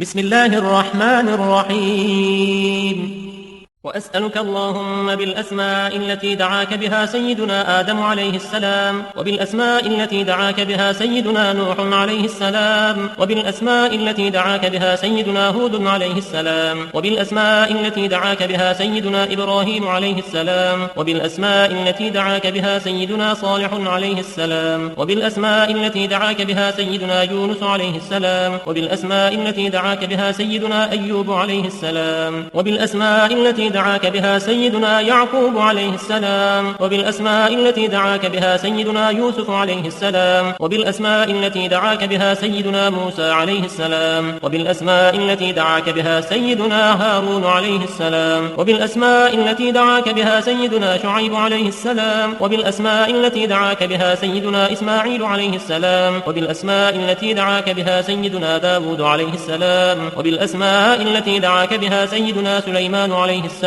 بسم الله الرحمن الرحيم. وأسألك اللهم بالأسماء التي دعاك بها سيدنا آدم عليه السلام، وبالأسماء التي دعاك بها سيدنا نوح عليه السلام، وبالأسماء التي دعاك بها سيدنا هود عليه السلام، وبالأسماء التي دعاك بها سيدنا إبراهيم عليه السلام، وبالأسماء التي دعاك بها سيدنا صالح عليه السلام، وبالأسماء التي دعاك بها سيدنا يونس عليه السلام، وبالأسماء التي دعاك بها سيدنا أيوب عليه السلام، وبالأسماء التي دعاك بها سيدنا يعقوب عليه السلام، وبالأسماء التي دعاك بها سيدنا يوسف عليه السلام، وبالأسماء التي دعاك بها سيدنا موسى عليه السلام، وبالأسماء التي دعاك بها سيدنا هارون عليه السلام، وبالأسماء التي دعاك بها سيدنا شعيب عليه السلام، وبالأسماء التي دعاك بها سيدنا إسماعيل عليه السلام، وبالأسماء التي دعاك بها سيدنا داود عليه السلام، وبالأسماء التي دعاك بها سيدنا سليمان عليه السلام،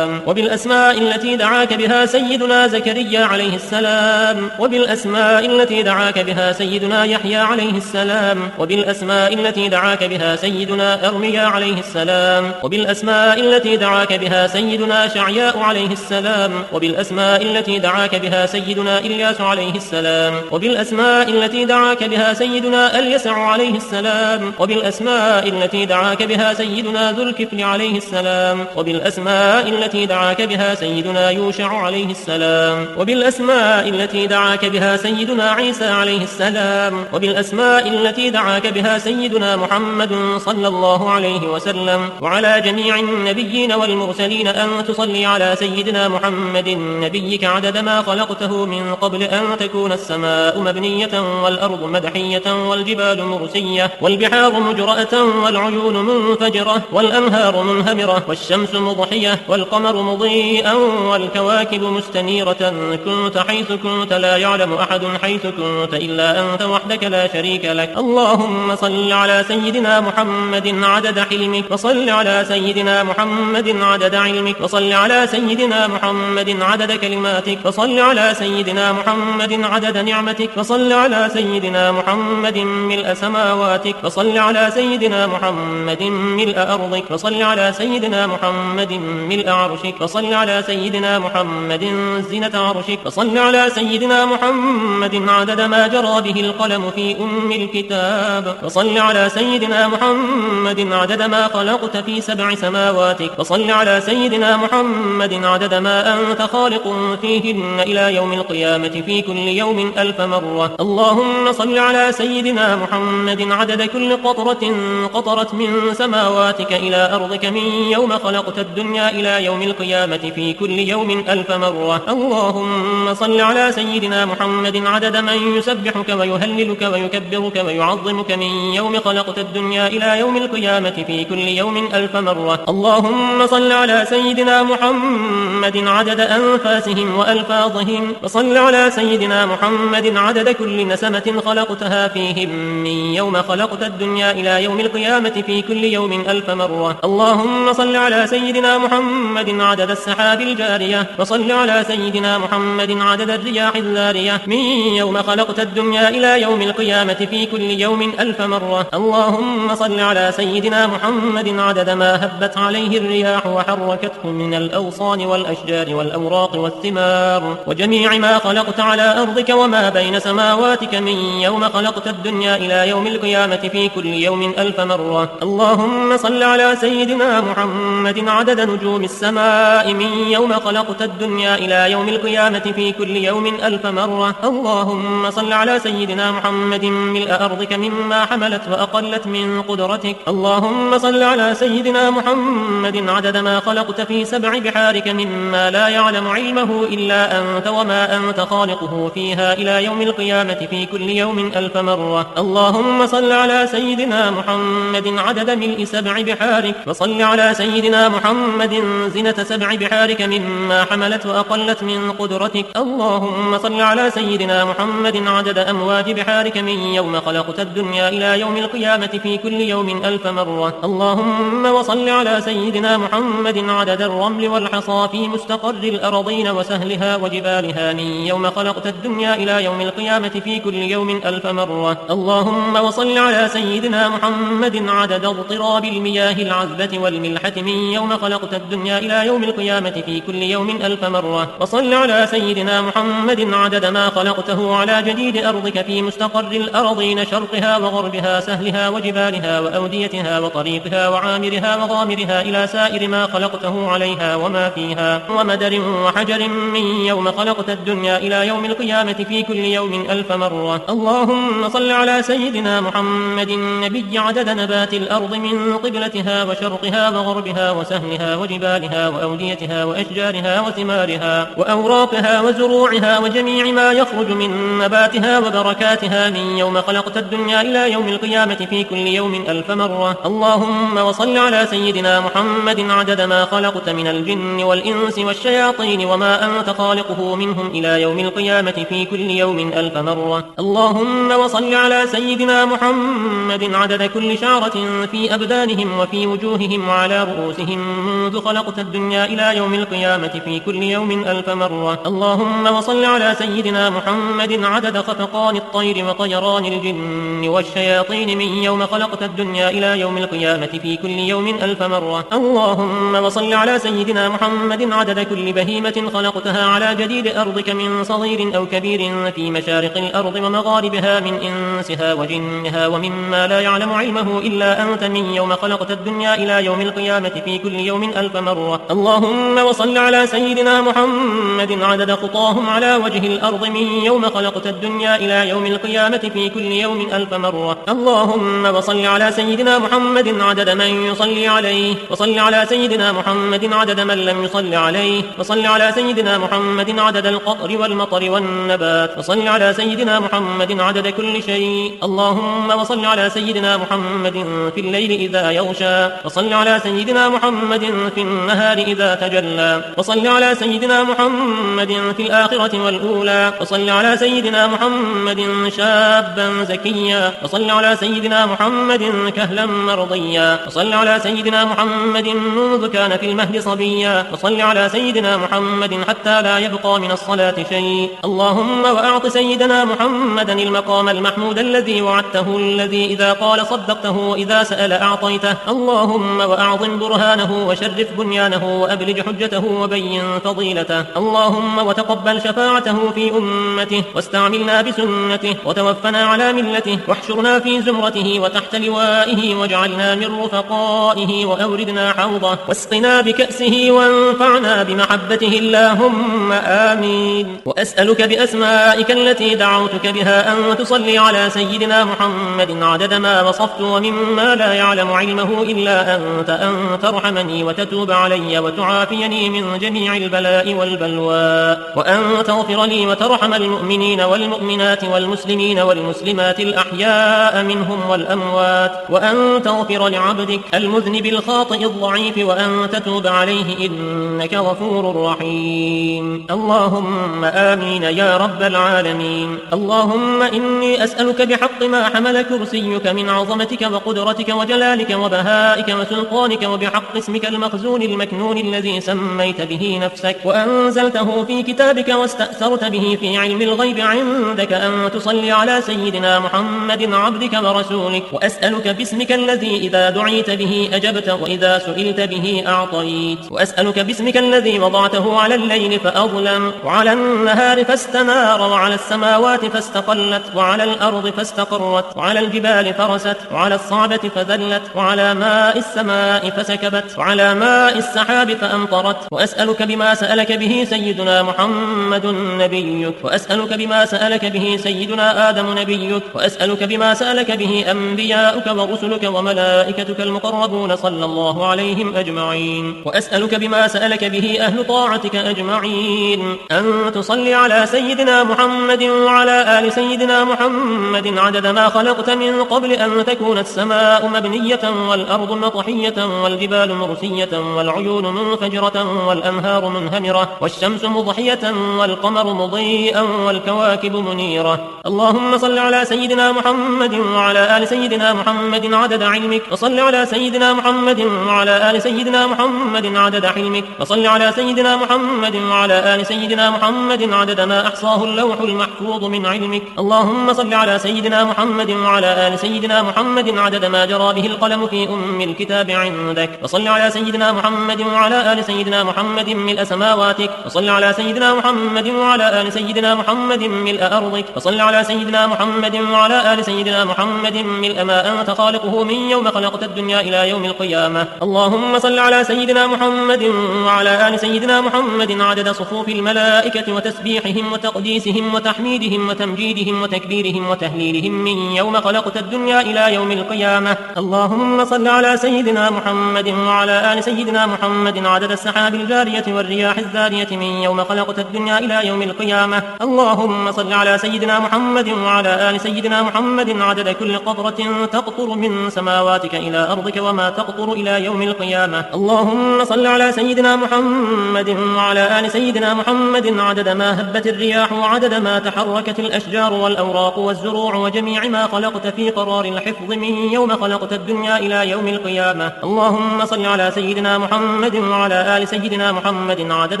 وبالأسماء التي دعاك بها سيدنا زكريا عليه السلام، وبالأسماء التي دعاك بها سيدنا يحيى عليه السلام، وبالأسماء التي دعاك بها سيدنا أرميا عليه السلام، وبالأسماء التي دعاك بها سيدنا شعياء عليه السلام، وبالأسماء التي دعاك بها سيدنا إلياس عليه السلام، وبالأسماء التي دعاك بها سيدنا اليسع عليه السلام، وبالأسماء التي دعاك بها سيدنا ذو الكفل عليه السلام، وبالأسماء التي دعاك بها سيدنا يوشع عليه السلام، وبالأسماء التي دعاك بها سيدنا عيسى عليه السلام، وبالأسماء التي دعاك بها سيدنا محمد صلى الله عليه وسلم، وعلى جميع النبيين والمرسلين أن تصلي على سيدنا محمد نبيك عدد ما خلقته من قبل أن تكون السماء مبنية والأرض مدحية والجبال مرسية والبحار مجرأة والعيون منفجرة والأنهار منهمرة والشمس مضحية والقمر مضيئا والكواكب مستنيرة. كنت حيث كنت لا يعلم أحد حيث كنت إلا أنت وحدك لا شريك لك. اللهم صل على سيدنا محمد عدد حلمك، وصل على سيدنا محمد عدد علمك، وصل على سيدنا محمد عدد كلماتك، وصل على سيدنا محمد عدد نعمتك، وصل على سيدنا محمد ملء سماواتك، وصل على سيدنا محمد ملء أرضك، وصل على سيدنا محمد ملء عرشك، وصل على سيدنا محمد زينة عرشك، وصل على سيدنا محمد عدد ما جرى به القلم في الكتاب، وصل على سيدنا محمد عدد ما خلقت في 7 سماواتك، وصل على سيدنا محمد عدد ما أنت خالق فيهن إلى يوم القيامة في كل يوم 1000 مرة. اللهم صل على سيدنا محمد عدد كل قطرة قطرت من سماواتك إلى أرضك من يوم خلقت الدنيا إلى يوم القيامة في كل يوم 1000 مرة. اللهم صل على سيدنا محمد عدد من يسبحك ويهللك ويكبرك ويعظمك من يوم خلقت الدنيا إلى يوم القيامة في كل يوم 1000 مرة. اللهم صل على سيدنا محمد عدد أنفاسهم وألفاظهم، وصل على سيدنا محمد عدد كل نسمة خلقتها فيهم من يوم خلقت الدنيا إلى يوم القيامة في كل يوم 1000 مرة. اللهم صل على سيدنا محمد عدد السحاب الجارية، وصل على سيدنا محمد عدد الرياح الذارية من يوم خلقت الدنيا إلى يوم القيامة في كل يوم 1000 مرة. اللهم صل على سيدنا محمد عدد ما هبت عليه الرياح وحركته من الأغصان والأشجار والأوراق والثمار وجميع ما خلقت على أرضك وما بين سماواتك من يوم خلقت الدنيا إلى يوم القيامة في كل يوم 1000 مرة. اللهم صل على سيدنا محمد عدد نجوم السماء من يوم خلقت الدنيا إلى يوم القيامة في كل يوم 1000 مرة. اللهم صل على سيدنا محمد ملء أرضك مما حملت وأقلت من قدرتك. اللهم صل على سيدنا محمد عدد ما خلقت في 7 بحارك مما لا يعلم علمه إلا أنت وما أنت خالقه فيها إلى يوم القيامة في كل يوم 1000 مرة. اللهم صل على سيدنا محمد عدد ملء 7 بحارك، وصل على سيدنا محمد محمد زنة 7 بحارك مما حملت وأقلت من قدرتك. اللهم صل على سيدنا محمد عدد أمواج بحارك من يوم خلقت الدنيا إلى يوم القيامة في كل يوم 1000 مرة. اللهم وصل على سيدنا محمد عدد الرمل والحصى في مستقر الأرضين وسهلها وجبالها من يوم خلقت الدنيا إلى يوم القيامة في كل يوم 1000 مرة. اللهم وصل على سيدنا محمد عدد اضطراب المياه العذبة والملحة من يوم خلقت الدنيا إلى يوم القيامة في كل يوم 1000 مرة. وصل على سيدنا محمد عدد ما خلقته على جديد أرضك في مستقر الأرضين شرقها وغربها سهلها وجبالها وأوديتها وطريقها وعامرها وغامرها إلى سائر ما خلقته عليها وما فيها ومدر وحجر من يوم خلقت الدنيا إلى يوم القيامة في كل يوم 1000 مرة. اللهم صل على سيدنا محمد النبي عدد نبات الأرض من قبلتها وشرقها وغربها وسهلها وجبالها وأوديتها وأشجارها وثمارها وأوراقها وزروعها وجميع ما يخرج من نباتها وبركاتها من يوم خلقت الدنيا إلى يوم القيامة في كل يوم 1000 مرة. اللهم وصل على سيدنا محمد عدد ما خلقت من الجن والإنس والشياطين وما أنت خالقه منهم إلى يوم القيامة في كل يوم 1000 مرة. اللهم وصل على سيدنا محمد عدد كل شعرة في أبدانهم وفي وجوههم وعلى رؤوسهم منذ خلقت الدنيا إلى يوم القيامة في كل يوم 1000 مرة. اللهم وصل على سيدنا محمد عدد خفقان الطير وطيران الجن والشياطين من يوم خلقت الدنيا إلى يوم القيامة في كل يوم 1000 مرة. اللهم وصل على سيدنا محمد عدد كل بهيمة خلقتها على جديد أرضك من صغير أو كبير في مشارق الأرض ومغاربها من إنسها وجنها ومما لا يعلم علمه إلا أنت من يوم خلقت الدنيا إلى يوم القيامة في كل يوم 1000 مرة. اللهم وصل على سيدنا محمد عدد خطاهم على وجه الأرض من يوم خلقت الدنيا إلى يوم القيامة في كل يوم 1000 مرة. اللهم وصل على سيدنا محمد عدد من يصلي عليه وصل على سيدنا محمد عدد من لم يصل عليه وصل على سيدنا محمد عدد القطر والمطر والنبات وصل على سيدنا محمد عدد كل شيء. اللهم وصل على سيدنا محمد في الليل إذا يغشى وصل على سيدنا محمد في النهار إذا تجلى وصل على سيدنا محمد في الآخرة والأولى وصل على سيدنا محمد شابا زكيا وصل على سيدنا محمد كهلا مرضيا وصل على سيدنا محمد منذ كان في المهد صبيا وصل على سيدنا محمد حتى لا يبقى من الصلاة شيء. اللهم وأعط سيدنا محمدا المقام المحمود الذي وعدته الذي إذا قال صدقته وإذا سأل أعطيته. اللهم وأعظم برهانه وشرف بنيانه وأبلج حجته وبين فضيلته. اللهم وتقبل شفاعته في أمته واستعملنا بسنته وتوفنا على ملته واحشرنا في زمرته وتحت لوائه واجعلنا من رفقائه وأوردنا حوضه واسقنا بكأسه وانفعنا بمحبته اللهم آمين. وأسألك بأسمائك التي دعوتك بها أن تصلي على سيدنا محمد عدد ما وصفت ومما لا يعلم علمه إلا أنت أن ترحمني وتتوب علي وتعافيني من جميع البلاء والبلوى وأن تغفر لي وترحم المؤمنين والمؤمنات والمسلمين والمسلمات الأحياء منهم والأموات وأن تغفر لعبدك المذنب الخاطئ الضعيف وأن تتوب عليه إنك غفور رحيم. اللهم آمين يا رب العالمين. اللهم إني أسألك بحق ما حمل كرسيك من عظمتك وقدرتك وجلالك وبهائك وسلطانك وبحق اسمك المخزون المكنون الذي سميت به نفسك وأنزلته في كتابك واستأثرت به في علم الغيب عندك أن تصلي على سيدنا محمد عبدك ورسولك. وأسألك باسمك الذي إذا دعيت به أجبت وإذا سئلت به أعطيت. وأسألك باسمك الذي وضعته على الليل فأظلم وعلى النهار فاستنار وعلى السماوات فاستقلت وعلى الأرض فاستقرت وعلى الجبال فرست وعلى الصعبة فذلت وعلى ماء السماء فسكبت وعلى ماء السحاب فأمطرت. وأسألك بما سألك به سيدنا محمد نبيك وأسألك بما سألك به سيدنا آدم نبيك وأسألك بما سألك به أنبياؤك ورسلك وملائكتك المقربون صلى الله عليهم أجمعين. وأسألك بما سألك به أهل طاعتك أجمعين أن تصلي على سيدنا محمد وعلى آل سيدنا محمد عدد ما خلقت من قبل أن تكون السماء مبنية والأرض مطحية والجبال مرسية مفجرة والعيون منفجرة والأنهار منهمرة والشمس مضحية والقمر مضيئا والكواكب منيرة. اللهم صل على سيدنا محمد وعلى آل سيدنا محمد عدد علمك، وصل على سيدنا محمد وعلى آل سيدنا محمد عدد حلمك، وصل على سيدنا محمد وعلى آل سيدنا محمد عدد ما أحصاه اللوح المحفوظ من علمك. اللهم صل على سيدنا محمد وعلى آل سيدنا محمد عدد ما جرى به القلم في الكتاب عندك، وصل على سيدنا محمد وعلى آل سيدنا محمد ملء سماواتك، وصل على سيدنا محمد وعلى آل سيدنا محمد ملء أرضك، وصل على سيدنا محمد وعلى آل سيدنا محمد ملء ما أنت خالقه من يوم خلقت الدنيا إلى يوم القيامة. اللهم صل على سيدنا محمد وعلى آل سيدنا محمد عدد صفوف الملائكة وتسبيحهم وتقديسهم وتحميدهم وتمجيدهم وتكبيرهم وتهليلهم من يوم خلقت الدنيا إلى يوم القيامة. اللهم صل على سيدنا محمد وعلى آل سيدنا محمد عدد السحاب الجارية والرياح الزارية من يوم خلقت الدنيا إلى يوم القيامة. اللهم صل على سيدنا محمد وعلى آل سيدنا محمد عدد كل قطرة تقطر من سماواتك إلى أرضك وما تقطر إلى يوم القيامة. اللهم صل على سيدنا محمد وعلى آل سيدنا محمد عدد ما هبت الرياح وعدد ما تحركت الأشجار والأوراق والزروع وجميع ما خلقت في قرار الحفظ من يوم خلقت الدنيا إلى يوم القيامة. اللهم صل على سيدنا محمد وعلى آل سيدنا محمد عدد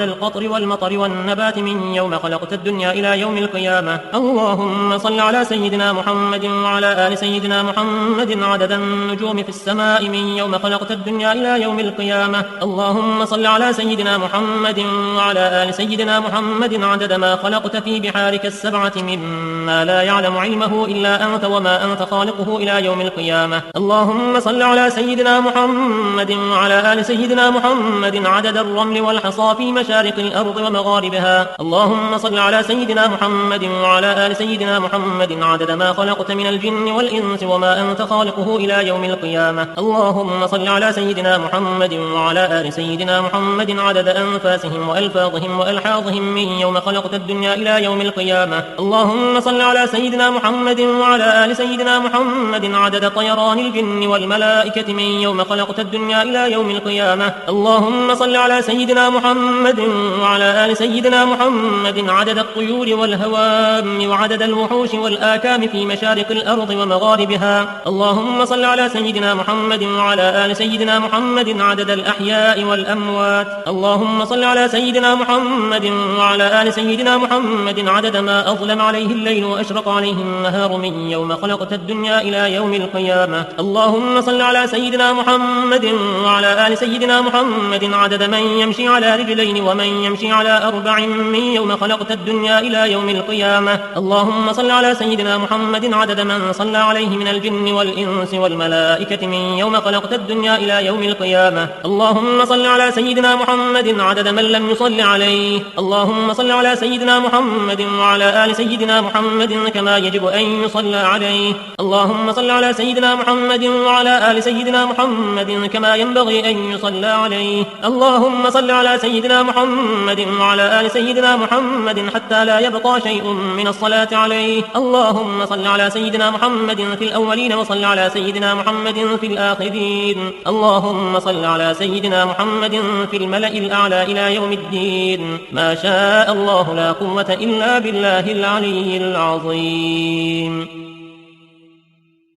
القطر والمطر والنبات من يوم خلقت الدنيا إلى يوم القيامة. اللهم صل على سيدنا محمد وعلى آل سيدنا محمد عدد النجوم في السماء من يوم خلقت الدنيا إلى يوم القيامة. اللهم صل على سيدنا محمد وعلى آل سيدنا محمد عدد ما خلقت في بحارك السبعة مما لا يعلم علمه إلا أنت وما أنت خالقه إلى يوم القيامة. اللهم صل على سيدنا محمد وعلى آل سيدنا محمد عدد الرمل والحصى في مشارق الأرض ومغاربها. اللهم صل على سيدنا محمد وعلى آل سيدنا محمد عدد ما خلقت من الجن والإنس وما أنت خالقه إلى يوم القيامة. اللهم صل على سيدنا محمد وعلى آل سيدنا محمد عدد أنفاسهم وألفاظهم وألحاظهم من يوم خلقت الدنيا إلى يوم القيامة. اللهم صل على سيدنا محمد وعلى آل سيدنا محمد عدد طيران الجن والملائكة من يوم خلقت الدنيا إلى يوم القيامة. اللهم صل على سيدنا محمد وعلى آل سيدنا محمد عدد الطيور والهوام وعدد الوحوش والآكام في مشارق الأرض ومغاربها. اللهم صل على سيدنا محمد وعلى آل سيدنا محمد عدد الأحياء والأموات. اللهم صل على سيدنا محمد وعلى آل سيدنا محمد عدد ما أظلم عليه الليل وأشرق عليه النهار من يوم خلقت الدنيا إلى يوم القيامة. اللهم صل على سيدنا محمد وعلى آل سيدنا محمد عدد من يمشي على رجلين ومن يمشي على أربع من يوم خلقت الدنيا إلى يوم القيامة. اللهم صل على سيدنا محمد عدد من صلى عليه من الجن والإنس والملائكة من يوم خلقت الدنيا إلى يوم القيامة. اللهم صل على سيدنا محمد عدد من لم يصل عليه. اللهم صل على سيدنا محمد وعلى آل سيدنا محمد كما يجب أن يصلى عليه. اللهم صل على سيدنا محمد وعلى آل سيدنا محمد كما ينبغي أن يصلى عليه. اللهم صل على سيدنا محمد وعلى آل سيدنا محمد حتى لا يبقى شيء من الصلاة عليه. اللهم صل على سيدنا محمد في الأولين وصل على سيدنا محمد في الآخرين. اللهم صل على سيدنا محمد في الملأ الأعلى إلى يوم الدين. ما شاء الله لا قوة إلا بالله العلي العظيم.